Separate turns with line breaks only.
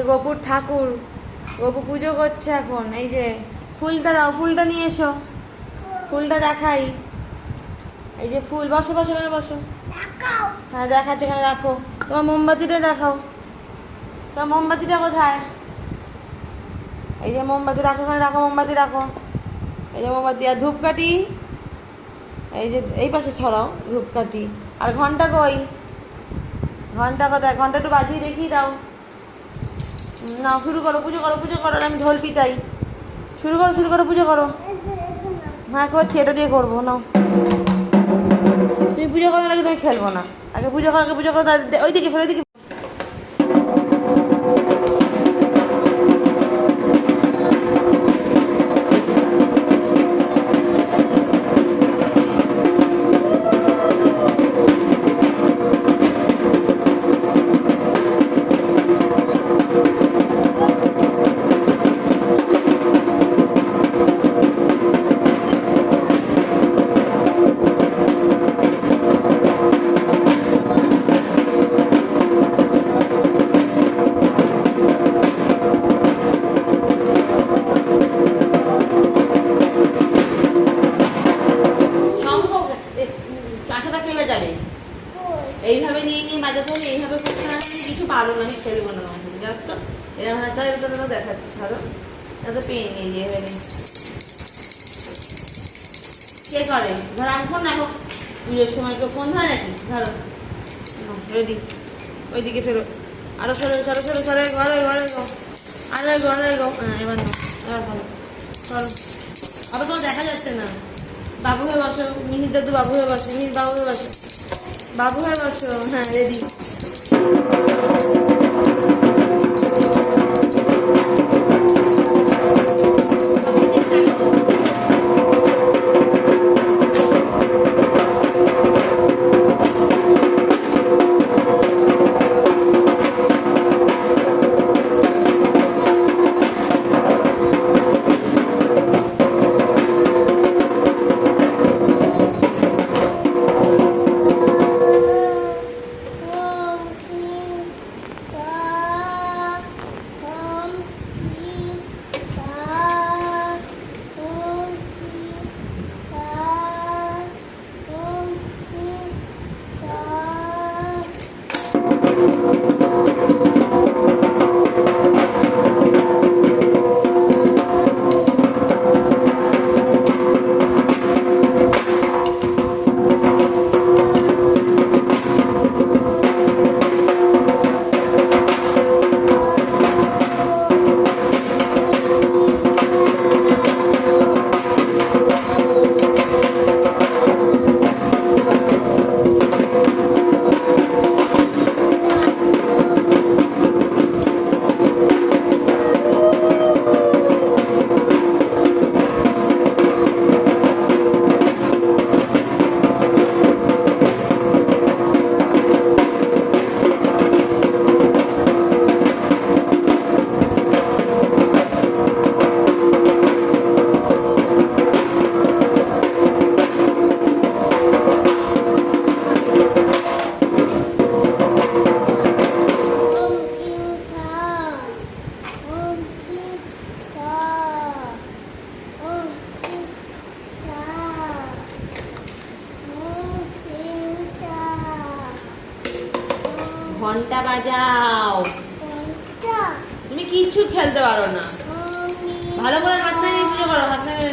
গোপুর ঠাকুর, গোপু পুজো করছে এখন। এই যে ফুলটা দাও, ফুলটা নিয়ে এসো, ফুলটা দেখাই। এই যে ফুল, বসো বসো এখানে বসো। হ্যাঁ দেখাচ্ছে, এখানে রাখো। তোমার মোমবাতিটা দেখাও, তোমার মোমবাতিটা কোথায়? এই যে মোমবাতি রাখো, এখানে রাখো, মোমবাতি রাখো। এই যে মোমবাতি আর ধূপকাঠি, এই যে এই পাশে ছড়াও ধূপকাঠি। আর ঘন্টা কই? ঘন্টা কোথায়? ঘন্টা একটু বাজিয়ে দেখিয়ে দাও। নাও শুরু করো, পুজো করো, পুজো করো। আমি ঢোল পিটাই। শুরু করো, শুরু করো, পুজো করো। হ্যাঁ করছি, এটা দিয়ে করবো। নাও তুমি পুজো করার আগে তুমি খেলবো না। আগে পুজো করো, আগে পুজো করো। ওইদিকে ফেলে, ওইদিকে। কাঁসাটা খেলে যাবে এইভাবে নিয়ে নিয়ে বাজাতে হবে, এইভাবে করতে না কিছু পারো না। আমি খেলবো না তোমার সাথে, জানো তো। এরকম হাতে দেখাচ্ছি, ছাড়ো। এত পেয়ে নিয়ে নিয়ে এবারে কে করে? ধরো আমি ফোন রাখো, পুজোর সময় কেউ ফোন ধরে নাকি? ধরো রেডি, ওইদিকে ফেরো। আরো সরে সরে সরে সরে, ঘরে ঘরে গো, আরে ঘরে গো। হ্যাঁ এবার না, এবার ভালো চলো। আরো তোমার দেখা যাচ্ছে না। বাবু হয়ে বসো, মিহির দাদু বাবু হয়ে বসো, মিহির বাবু হয়ে বসো, বাবু হয়ে বসো। হ্যাঁ রেডি। ঘন্টা বাজাও। তুমি কিচ্ছু খেলতে পারো না। ভালো করে হাত নাড়িয়ে পুজো করো, হাত নাড়িয়ে।